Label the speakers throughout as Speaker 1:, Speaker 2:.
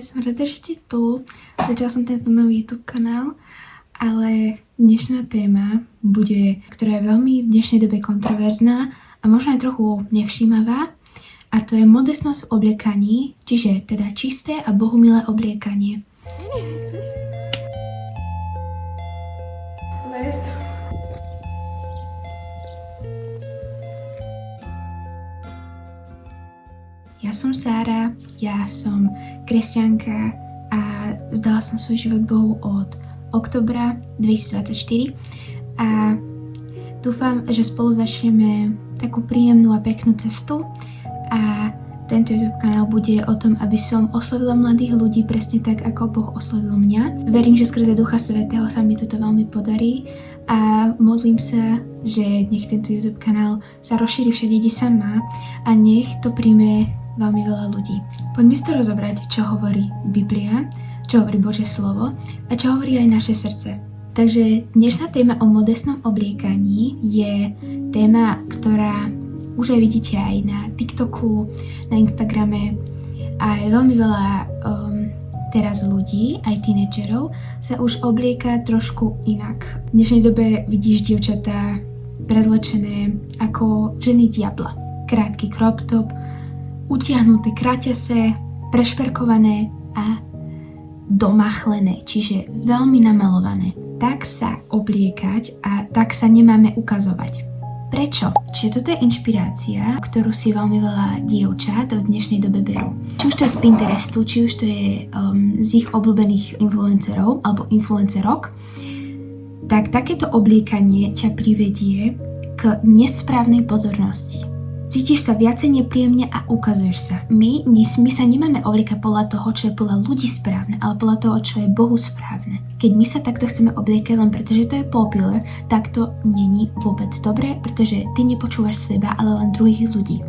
Speaker 1: Som rada, že ste tu. Začala som tento nový YouTube kanál, ale dnešná téma ktorá je veľmi v dnešnej dobe kontroverzná a možno aj trochu nevšímavá, a to je modestnosť v obliekaní, čiže teda čisté a bohumilé obliekanie. Ja som Sára, ja som kresťanka a zdala som svoj život Bohu od októbra 2024 a dúfam, že spolu začneme takú príjemnú a peknú cestu a tento YouTube kanál bude o tom, aby som oslovila mladých ľudí presne tak, ako Boh oslovil mňa. Verím, že skrze Ducha Svätého sa mi toto veľmi podarí a modlím sa, že nech tento YouTube kanál sa rozšíri všade, kde sa má a nech to príjme veľmi veľa ľudí. Poďme si to rozobrať, čo hovorí Biblia, čo hovorí Božie slovo a čo hovorí aj naše srdce. Takže dnešná téma o modestnom obliekaní je téma, ktorá už aj vidíte aj na TikToku, na Instagrame a je veľmi veľa teraz ľudí, aj tínedžerov, sa už oblieka trošku inak. V dnešnej dobe vidíš dievčatá prezlečené ako ženy diabla. Krátky crop top, utiahnuté kraťase, prešperkované a domachlené, čiže veľmi namalované. Tak sa obliekať a tak sa nemáme ukazovať. Prečo? Čiže toto je inšpirácia, ktorú si veľmi veľa dievčat v dnešnej dobe berú. Či už to je z Pinterestu, či už to je z ich obľúbených influencerov alebo influencerok, tak takéto obliekanie ťa privedie k nesprávnej pozornosti. Cítiš sa viacej nepríjemne a ukazuješ sa. My sa nemáme obliekať podľa toho, čo je podľa ľudí správne, ale podľa toho, čo je Bohu správne. Keď my sa takto chceme obliekať len preto, že to je popular, tak to není vôbec dobré, pretože ty nepočúvaš seba, ale len druhých ľudí.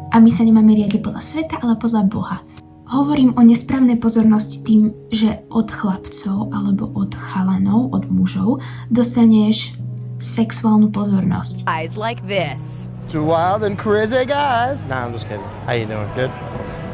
Speaker 1: A my sa nemáme riadiť podľa sveta, ale podľa Boha. Hovorím o nesprávnej pozornosti tým, že od chlapcov alebo od chalanov, od mužov dostaneš sexuálnu pozornosť.
Speaker 2: Eyes like this.
Speaker 3: Two wild and crazy guys. Nah, I'm just kidding. How you doing? Good?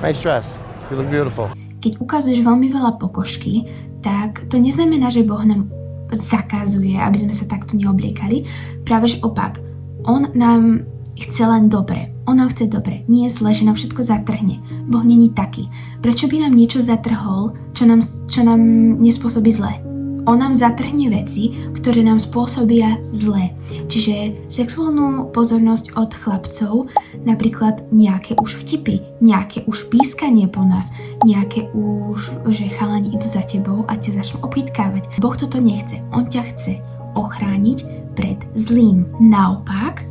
Speaker 3: Nice dress. You look beautiful.
Speaker 1: Keď ukazuješ veľmi veľa pokožky, tak to neznamená, že Boh nám zakazuje, aby sme sa takto neobliekali. Práve že opak. On nám chce len dobre. On nám chce dobre. Nie je zle, že nám všetko zatrhne. Boh není taký. Prečo by nám niečo zatrhol, čo nám nespôsobí zle? On nám zatrhne veci, ktoré nám spôsobia zlé. Čiže sexuálnu pozornosť od chlapcov, napríklad nejaké už vtipy, nejaké už pískanie po nás, nejaké už, že chalani idú za tebou a ťa začnú opýtkávať. Boh toto nechce. On ťa chce ochrániť pred zlým. Naopak,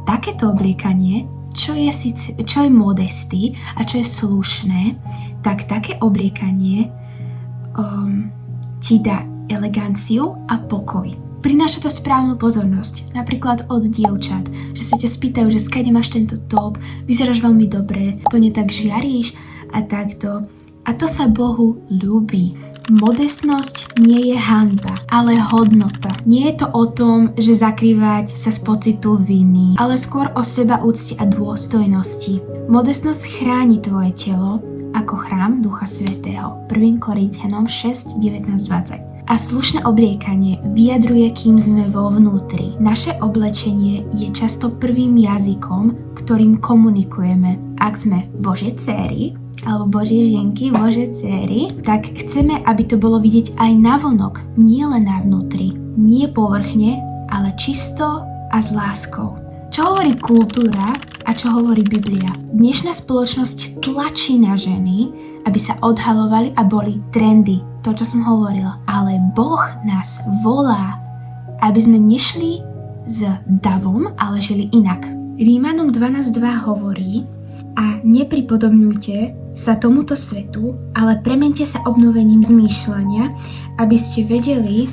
Speaker 1: takéto obliekanie, čo je modesty a čo je slušné, tak také obliekanie ti dá eleganciu a pokoj. Prináša to správnu pozornosť, napríklad od dievčat, že sa ťa spýtajú, že skade máš tento top, vyzeráš veľmi dobre, plne tak žiaríš a takto. A to sa Bohu ľúbi. Modestnosť nie je hanba, ale hodnota. Nie je to o tom, že zakrývať sa z pocitu viny, ale skôr o seba úcti a dôstojnosti. Modestnosť chráni tvoje telo ako chrám Ducha Svätého. 1. Korinťanom 6, 19, 20. A slušné obliekanie vyjadruje, kým sme vo vnútri. Naše oblečenie je často prvým jazykom, ktorým komunikujeme. Ak sme Božie dcéry, alebo Božie žienky, Božie dcéry, tak chceme, aby to bolo vidieť aj navonok, nie len navnútri. Nie povrchne, ale čisto a s láskou. Čo hovorí kultúra a čo hovorí Biblia? Dnešná spoločnosť tlačí na ženy, aby sa odhalovali a boli trendy. To, čo som hovorila. Ale Boh nás volá, aby sme nešli s davom, ale žili inak. Rímanom 12.2 hovorí: a nepripodobňujte sa tomuto svetu, ale premente sa obnovením zmýšľania, aby ste vedeli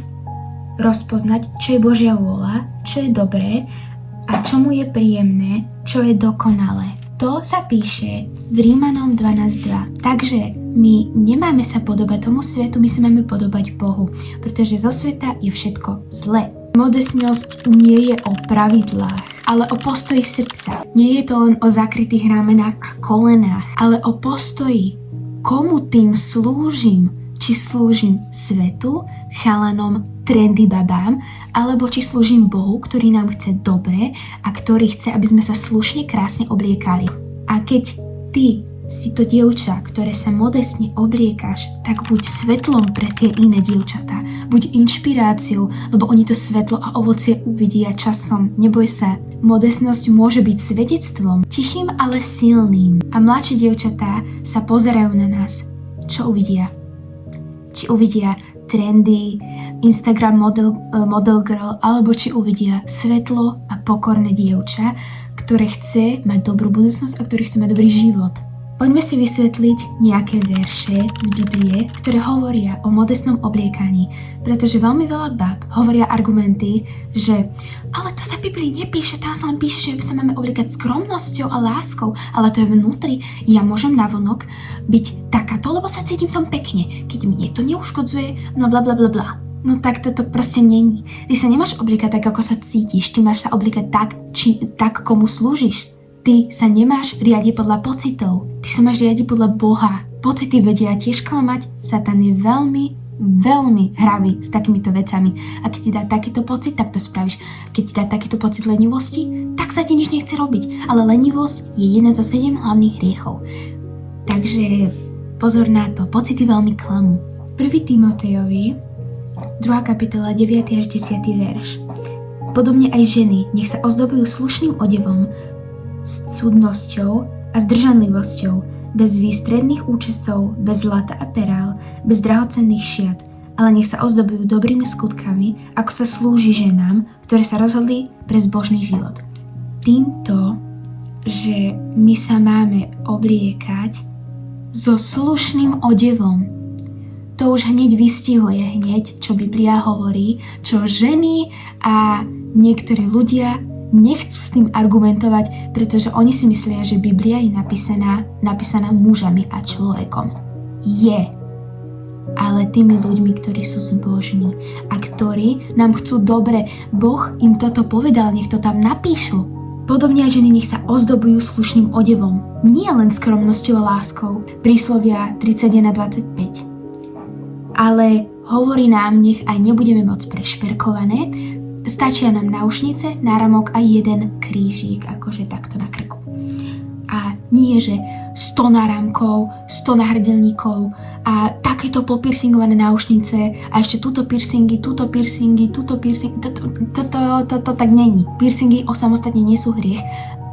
Speaker 1: rozpoznať, čo je Božia vôľa, čo je dobré a čo mu je príjemné, čo je dokonalé. To sa píše v Rímanom 12.2. Takže my nemáme sa podobať tomu svetu, my sa máme podobať Bohu, pretože zo sveta je všetko zlé. Modestnosť nie je o pravidlách, ale o postoji srdca. Nie je to len o zakrytých ramenách a kolenách, ale o postoji, komu tým slúžim. Či slúžim svetu, chalanom, trendy babám, alebo či slúžim Bohu, ktorý nám chce dobre a ktorý chce, aby sme sa slušne, krásne obliekali. A keď ty si to dievča, ktoré sa modestne obliekaš, tak buď svetlom pre tie iné dievčatá, buď inšpiráciou, lebo oni to svetlo a ovocie uvidia časom. Neboj sa, modestnosť môže byť svedectvom, tichým, ale silným. A mladšie dievčatá sa pozerajú na nás. Čo uvidia? Či uvidia trendy, Instagram model girl, alebo či uvidia svetlo a pokorné dievča, ktoré chce mať dobrú budúcnosť a ktorý chce mať dobrý život. Poďme si vysvetliť nejaké verše z Biblie, ktoré hovoria o modestnom obliekaní, pretože veľmi veľa bab hovoria argumenty, že ale to sa v Biblii nepíše, tam sa len píše, že sa máme obliekať skromnosťou a láskou, ale to je vnútri. Ja môžem navonok byť takáto, lebo sa cítim v tom pekne, keď mne to neuškodzuje, no bla bla bla bla. No tak to proste není. Ty sa nemáš obliekať tak, ako sa cítiš, ty máš sa obliekať tak, komu slúžiš. Ty sa nemáš riadiť podľa pocitov. Ty sa máš riadiť podľa Boha. Pocity vedia tiež klamať. Satan je veľmi, veľmi hravý s takýmito vecami. A keď ti dá takýto pocit, tak to spravíš. Keď ti dá takýto pocit lenivosti, tak sa ti nič nechce robiť. Ale lenivosť je jeden zo 7 hlavných hriechov. Takže pozor na to. Pocity veľmi klamú. 1. Timotejovi, 2. kapitola, 9. až 10. verš. Podobne aj ženy, nech sa ozdobujú slušným odevom, s cudnosťou a zdržanlivosťou, bez výstredných účesov, bez zlata a perál, bez drahocenných šiat, ale nech sa ozdobujú dobrými skutkami, ako sa slúži ženám, ktoré sa rozhodli pre zbožný život. Týmto, že my sa máme obliekať so slušným odevom, to už hneď vystihuje čo Biblia hovorí, čo ženy a niektorí ľudia nechcú s tým argumentovať, pretože oni si myslia, že Biblia je napísaná mužami a človekom. Je. Ale tými ľuďmi, ktorí sú zbožní a ktorí nám chcú dobre, Boh im toto povedal, nech to tam napíšu. Podobne aj ženy nech sa ozdobujú slušným odevom, nie len skromnosťou a láskou. Príslovia 31:25. Ale hovorí nám, nech aj nebudeme moc prešperkované, stačia nám náušnice, náramok a jeden krížik, akože takto na krku. A nie, že 100 náramkov, 100 náhrdelníkov a takéto popiercingované náušnice a ešte túto piercingy. Toto tak není. Piercingy osamostatne nie sú hriech,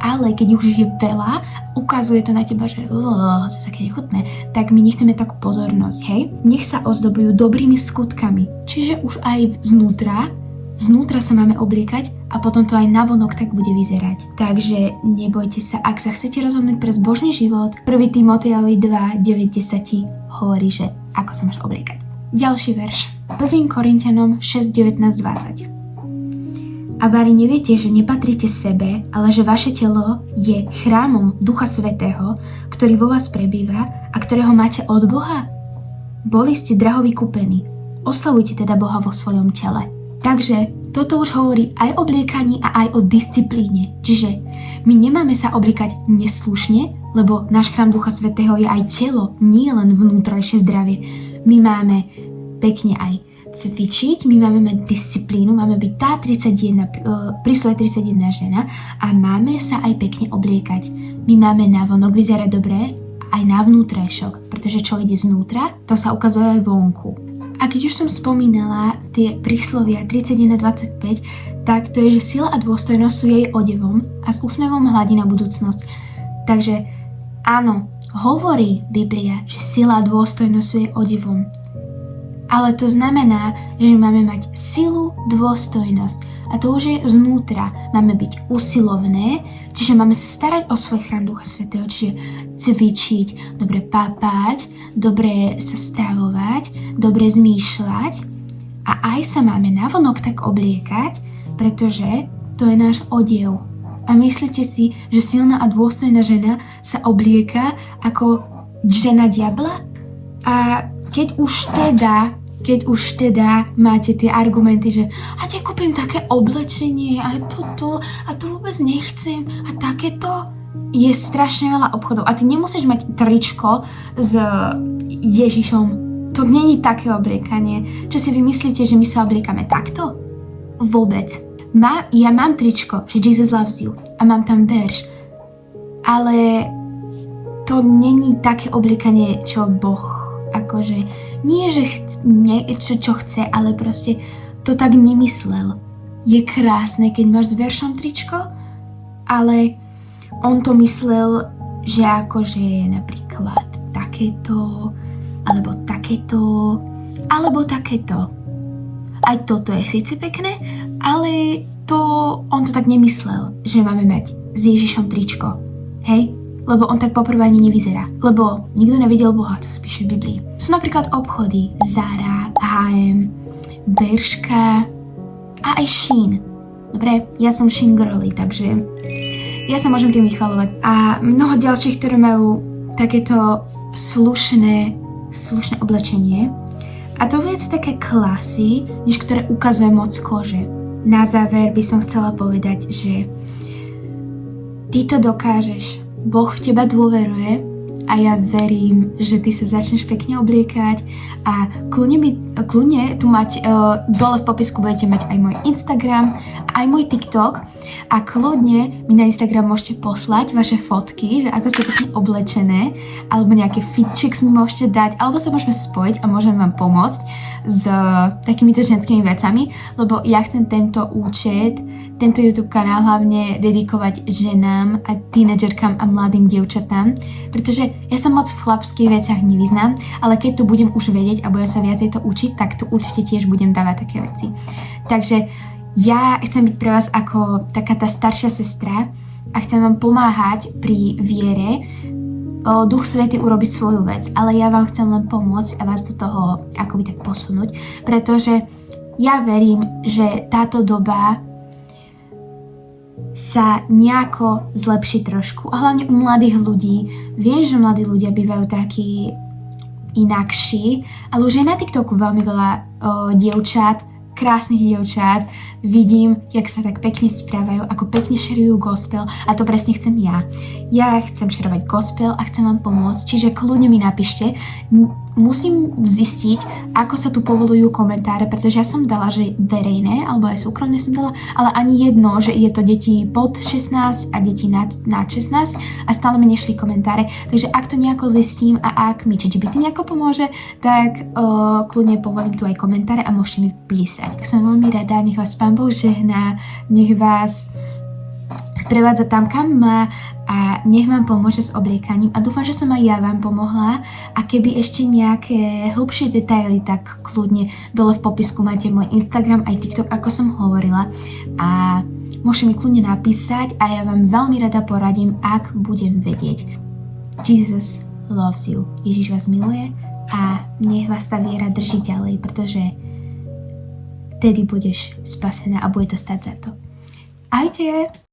Speaker 1: ale keď už je veľa, ukazuje to na teba, že to je také nechutné, tak my nechceme takú pozornosť, hej? Nech sa ozdobujú dobrými skutkami, čiže už aj Vnútra sa máme obliekať a potom to aj navonok tak bude vyzerať. Takže nebojte sa, ak sa chcete rozhodnúť pre zbožný život, 1. Timotejovi 2:9-10 hovorí, že ako sa máš obliekať. Ďalší verš. 1. Korinťanom 6:19-20. A vari neviete, že nepatríte sebe, ale že vaše telo je chrámom Ducha Svätého, ktorý vo vás prebýva a ktorého máte od Boha? Boli ste draho vykúpení. Oslavujte teda Boha vo svojom tele. Takže toto už hovorí aj o obliekaní a aj o disciplíne. Čiže my nemáme sa obliekať neslušne, lebo náš chrám Ducha Svätého je aj telo, nie len vnútrajšie zdravie. My máme pekne aj cvičiť, my máme mať disciplínu, máme byť tá príslovie 31 žena a máme sa aj pekne obliekať. My máme navonok vyzerať dobre aj na vnútrajšok, pretože čo ide znútra, to sa ukazuje aj vonku. A keď už som spomínala tie príslovia 31:25, tak to je, že sila a dôstojnosť sú jej odevom a s úsmevom hladí na budúcnosť. Takže áno, hovorí Biblia, že sila a dôstojnosť sú jej odevom. Ale to znamená, že máme mať silu, dôstojnosť. A to už je znútra. Máme byť usilovné, čiže máme sa starať o svoj chrám Ducha Svätého, čiže cvičiť, dobre papať, dobre sa stravovať, dobre zmýšľať a aj sa máme navonok tak obliekať, pretože to je náš odev. A myslíte si, že silná a dôstojná žena sa oblieka ako žena diabla? A keď už teda máte tie argumenty, že a ja kúpim také oblečenie a toto a to vôbec nechcem a takéto, je strašne veľa obchodov a ty nemusíš mať tričko s Ježišom. To není také obliekanie. Čo si vy myslíte, že my sa obliekame takto? Vôbec. Ja mám tričko, že Jesus loves you a mám tam verš, ale to není také obliekanie, čo Boh akože, nie že čo chce, ale proste to tak nemyslel. Je krásne, keď máš s veršom tričko, ale on to myslel, že akože napríklad takéto, alebo takéto, alebo takéto. Aj toto je síce pekné, ale on to tak nemyslel, že máme mať s Ježišom tričko. Hej? Lebo on tak poprvé ani nevyzerá. Lebo nikto nevidel Boha, to sa píše v Biblii. Sú napríklad obchody Zara, H&M, Bershka a aj Shein. Dobre, ja som Shein girly, takže ja sa môžem tým vychvaľovať. A mnoho ďalších, ktoré majú takéto slušné oblečenie. A to viac také klasy, než ktoré ukazuje moc kože. Na záver by som chcela povedať, že ty to dokážeš. Boh v teba dôveruje a ja verím, že ty sa začneš pekne obliekať a kľudne tu mať, dole v popisku budete mať aj môj Instagram, aj môj TikTok a kľudne mi na Instagram môžete poslať vaše fotky, že ako ste pekne oblečené, alebo nejaké fitchicks mi môžete dať, alebo sa môžeme spojiť a môžem vám pomôcť s takýmito ženskými vecami, lebo ja chcem tento YouTube kanál hlavne dedikovať ženám a tínedžerkám a mladým dievčatám, pretože ja sa moc v chlapských veciach nevyznám, ale keď to budem už vedieť a budem sa viacej to učiť, tak tu určite tiež budem dávať také veci. Takže ja chcem byť pre vás ako taká tá staršia sestra a chcem vám pomáhať pri viere. Duch Svätý urobí svoju vec, ale ja vám chcem len pomôcť a vás do toho akoby tak posunúť, pretože ja verím, že táto doba sa nejako zlepší trošku. A hlavne u mladých ľudí. Viem, že mladí ľudia bývajú takí inakší, ale už aj na TikToku veľmi veľa dievčat, krásnych dievčat, vidím, jak sa tak pekne správajú, ako pekne šerujú gospel a to presne chcem ja. Ja chcem šerovať gospel a chcem vám pomôcť, čiže kľudne mi napíšte. Musím zistiť, ako sa tu povolujú komentáre, pretože ja som dala, že verejné, alebo aj súkromné som dala, ale ani jedno, že je to deti pod 16 a deti nad 16 a stále mi nešli komentáre, takže ak to nejako zistím a ak mi ChatGPT nejako pomôže, tak kľudne povolím tu aj komentáre a môžete mi písať. Som veľmi rada, nech vás Pán Boh žehná, nech vás sprevádza tam, kam má a nech vám pomôže s obliekaním a dúfam, že som aj ja vám pomohla a keby ešte nejaké hlbšie detaily, tak kľudne dole v popisku máte môj Instagram aj TikTok, ako som hovorila a môžete mi kľudne napísať a ja vám veľmi rada poradím, ak budem vedieť. Jesus loves you. Ježiš vás miluje a nech vás tá viera drží ďalej, pretože vtedy budeš spasená a bude to stať za to. Ahojte!